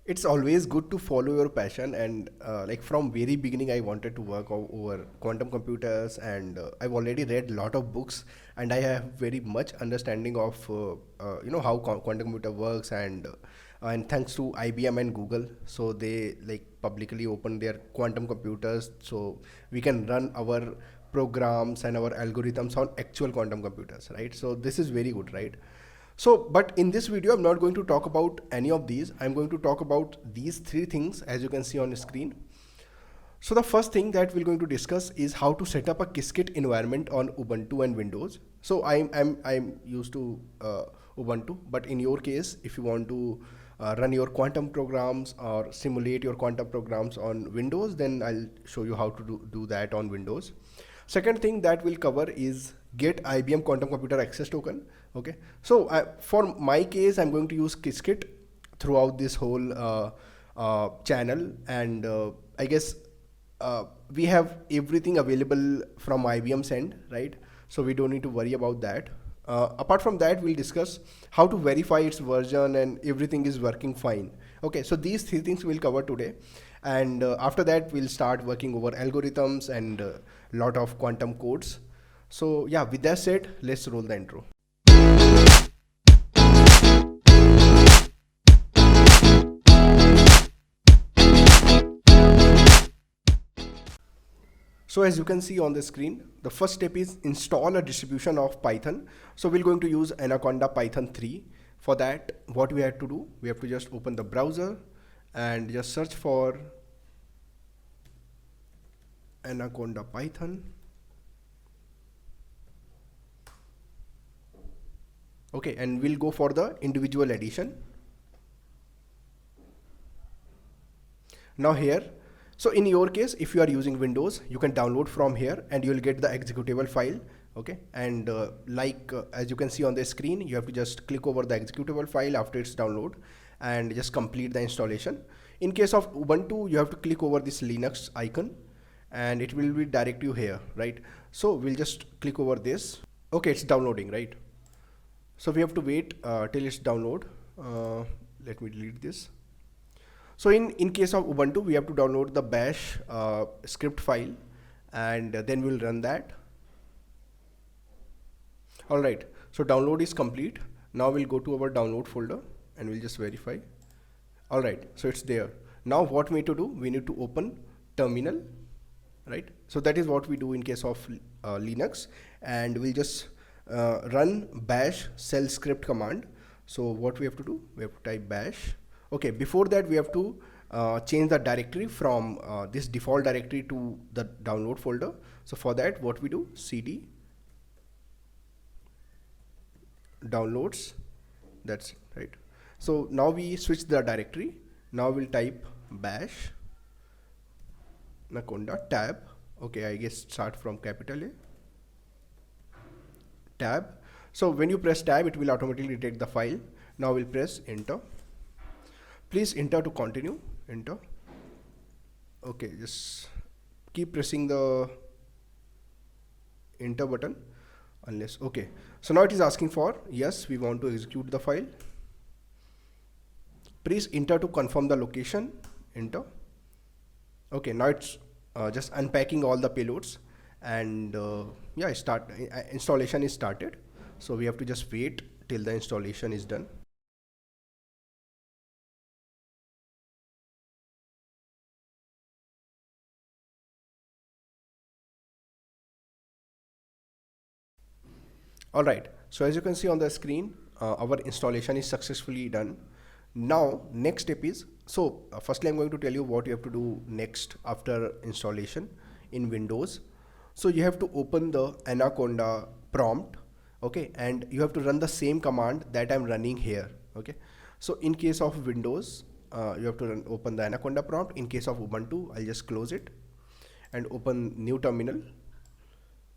It's always good to follow your passion, and like from very beginning I wanted to work over quantum computers, and I've already read a lot of books, and I have very much understanding of how quantum computer works, and thanks to IBM and Google, so they like publicly open their quantum computers, so we can run our programs and our algorithms on actual quantum computers, right? So this is very good, right? So, but in this video, I'm not going to talk about any of these. I'm going to talk about these three things as you can see on the screen. So the first thing that we're going to discuss is how to set up a Qiskit environment on Ubuntu and Windows. So I'm used to Ubuntu, but in your case, if you want to run your quantum programs or simulate your quantum programs on Windows, then I'll show you how to do that on Windows. Second thing that we'll cover is get IBM quantum computer access token. Okay, so for my case, I'm going to use Qiskit throughout this whole channel, and I guess we have everything available from IBM's end, right? So we don't need to worry about that. Apart from that, we'll discuss how to verify its version and everything is working fine. Okay, so these three things we'll cover today, and after that we'll start working over algorithms and a lot of quantum codes. So yeah, with that said, let's roll the intro. So as you can see on the screen, the first step is install a distribution of Python. So we're going to use Anaconda Python 3. For that, what we have to do, we have to just open the browser and just search for Anaconda Python. Okay, and we'll go for the individual edition. Now here, so in your case, if you are using Windows, you can download from here and you'll get the executable file. Okay, and as you can see on the screen, you have to just click over the executable file after its download and just complete the installation. In case of Ubuntu, you have to click over this Linux icon and it will be direct you here, right? So we'll just click over this. Okay, it's downloading, right? So we have to wait till it's download. Let me delete this. So in case of Ubuntu, we have to download the bash script file, and then we'll run that. All right, so download is complete. Now we'll go to our download folder and we'll just verify. All right, so it's there. Now what we need to do, we need to open terminal, right? So that is what we do in case of Linux, and we'll just run bash shell script command. So what we have to do, we have to type bash. Okay, before that we have to change the directory from this default directory to the download folder. So for that, what we do, cd downloads, that's it, right? So now we switch the directory. Now we'll type bash Anaconda tab. Okay, I guess start from capital A, tab. So when you press tab, it will automatically take the file. Now we'll press enter. Please enter to continue, enter. Okay, just keep pressing the enter button unless, okay. So now it is asking for, yes, we want to execute the file. Please enter to confirm the location, enter. Okay, now it's just unpacking all the payloads, and yeah, installation is started. So we have to just wait till the installation is done. All right, so as you can see on the screen, our installation is successfully done. Now next step is, so firstly I'm going to tell you what you have to do next after installation in Windows. So you have to open the Anaconda prompt, okay, and you have to run the same command that I'm running here. Okay, so in case of Windows, you have to open the Anaconda prompt. In case of Ubuntu, I'll just close it and open new terminal.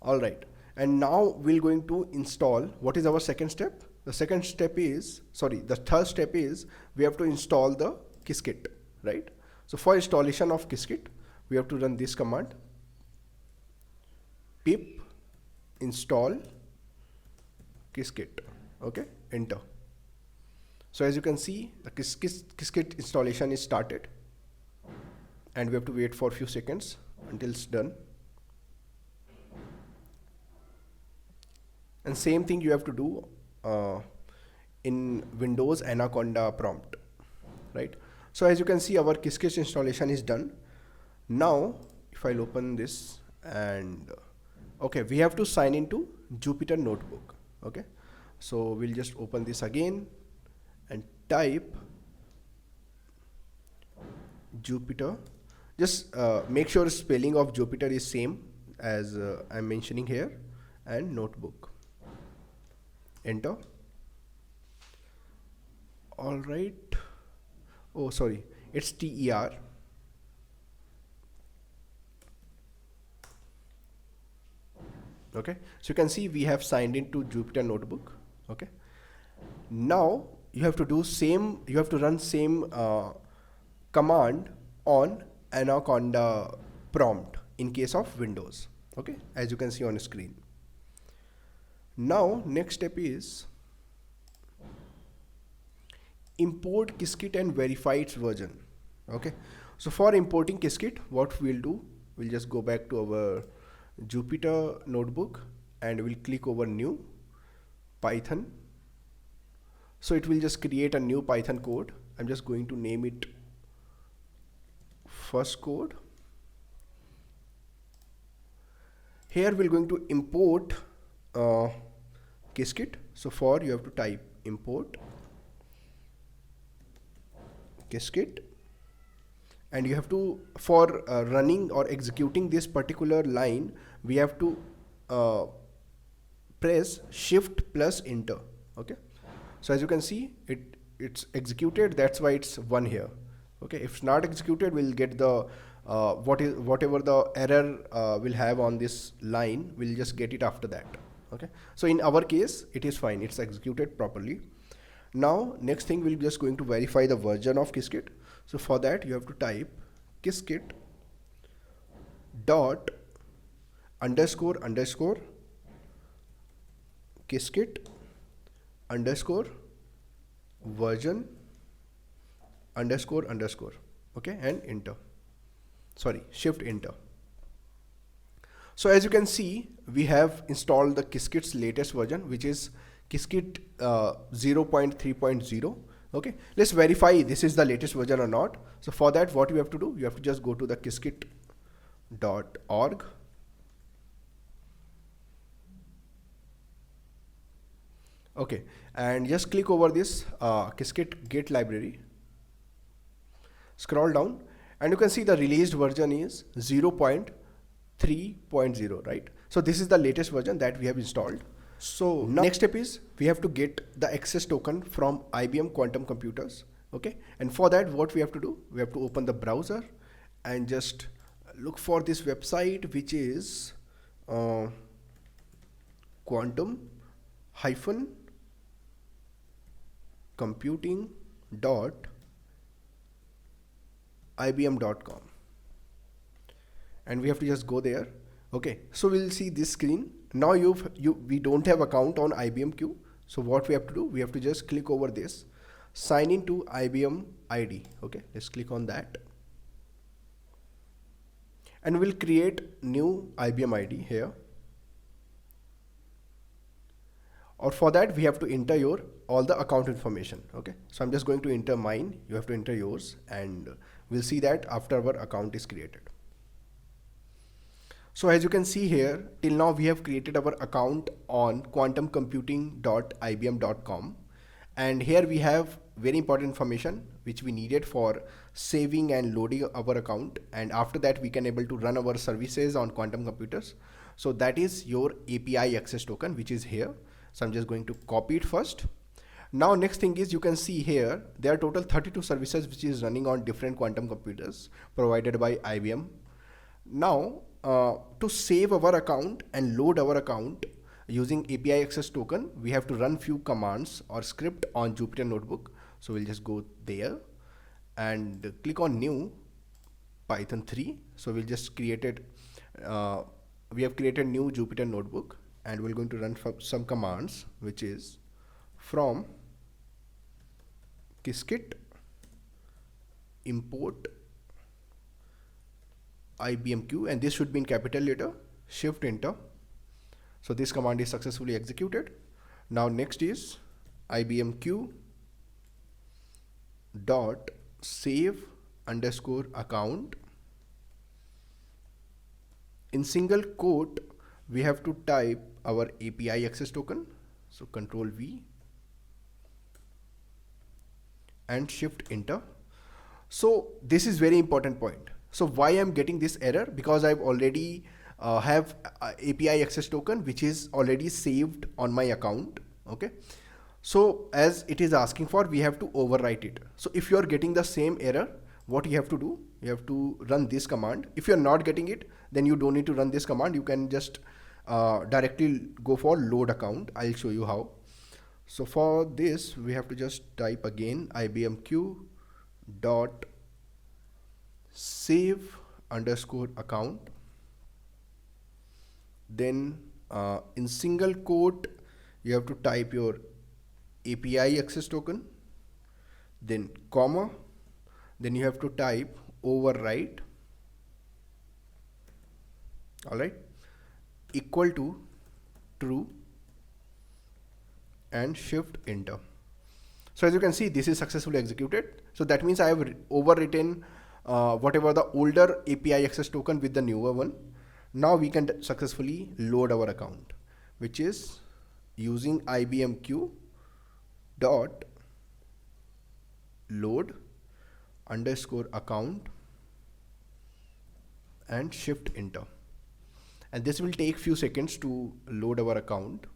All right, and now we're going to install. What is our second step? The second step is, sorry, the third step is we have to install the Qiskit, right? So for installation of Qiskit, we have to run this command, pip install Qiskit. Okay, enter. So as you can see, the Qiskit installation is started, and we have to wait for a few seconds until it's done. And same thing you have to do in Windows Anaconda prompt, right? So as you can see, our Qiskit installation is done. Now if I'll open this, and okay, we have to sign into Jupyter Notebook. Okay, so we'll just open this again and type Jupyter. Just make sure spelling of Jupyter is same as I'm mentioning here, and notebook. Enter. All right. Oh, sorry, it's TER. Okay, so you can see we have signed into Jupyter Notebook. Okay, now you have to do same, you have to run same command on Anaconda prompt in case of Windows. Okay, as you can see on screen. Now next step is import Qiskit and verify its version. Okay, so for importing Qiskit, what we'll do, we'll just go back to our Jupyter Notebook and we'll click over new Python. So it will just create a new Python code. I'm just going to name it first code. Here we're going to import Qiskit. So for, you have to type import Qiskit, and you have to, for running or executing this particular line, we have to press shift plus enter. Okay, so as you can see, it's executed, that's why it's 1 here. Okay, if it's not executed, we'll get the whatever the error will have on this line, we'll just get it after that. Okay, so in our case it is fine, it's executed properly. Now next thing, we're just going to verify the version of Qiskit. So for that, you have to type Qiskit dot underscore underscore Qiskit underscore version underscore underscore. Okay, and enter. Sorry, shift enter. So as you can see, we have installed the Qiskit's latest version, which is Qiskit 0.3.0. Okay, let's verify this is the latest version or not. So for that, what you have to do, you have to just go to the qiskit.org. Okay, and just click over this Qiskit Git library. Scroll down, and you can see the released version is 0.3.0, right? So this is the latest version that we have installed. So now next step is we have to get the access token from IBM Quantum Computers. Okay, and for that, what we have to do, we have to open the browser and just look for this website, which is quantum-computing.ibm.com, and we have to just go there. Okay, so we'll see this screen. Now we don't have account on IBM Q. So what we have to do, we have to just click over this, sign into IBM ID. Okay, let's click on that, and we'll create new IBM ID here. Or for that, we have to enter all the account information. Okay, so I'm just going to enter mine. You have to enter yours, and we'll see that after our account is created. So as you can see here, till now we have created our account on quantumcomputing.ibm.com, and here we have very important information which we needed for saving and loading our account, and after that we can able to run our services on quantum computers. So that is your API access token, which is here. So I'm just going to copy it first. Now next thing is, you can see here there are total 32 services which is running on different quantum computers provided by IBM. Now to save our account and load our account using API access token, we have to run few commands or script on Jupyter Notebook. So we'll just go there and click on new Python 3. So we'll just created we have created new Jupyter Notebook, and we're going to run some commands, which is from Qiskit import IBMQ, and this should be in capital letter. Shift enter. So this command is successfully executed. Now next is IBMQ dot save underscore account. In single quote, we have to type our API access token. So Control V and shift enter. So this is very important point. So why I'm getting this error? Because I've already have API access token which is already saved on my account. Okay. So as it is asking for, we have to overwrite it. So if you are getting the same error, what you have to do, you have to run this command. If you're not getting it, then you don't need to run this command. You can just directly go for load account. I'll show you how. So for this, we have to just type again IBMQ dot save underscore account. Then in single quote, you have to type your API access token, then comma, then you have to type overwrite, all right, equal to true, and shift enter. So as you can see, this is successfully executed. So that means I have overwritten whatever the older API access token with the newer one. Now we can successfully load our account, which is using IBMQ dot load underscore account and shift enter. And this will take few seconds to load our account,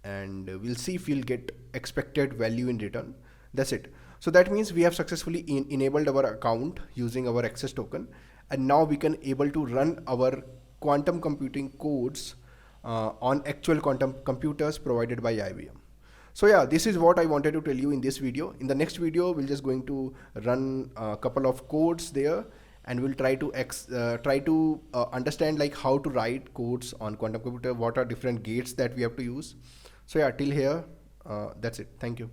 and we'll see if we'll get expected value in return. That's it. So that means we have successfully enabled our account using our access token, and now we can able to run our quantum computing codes on actual quantum computers provided by IBM. So yeah, this is what I wanted to tell you in this video. In the next video, we're just going to run a couple of codes there, and we'll try to understand like how to write codes on quantum computer, what are different gates that we have to use. So yeah, till here, that's it. Thank you.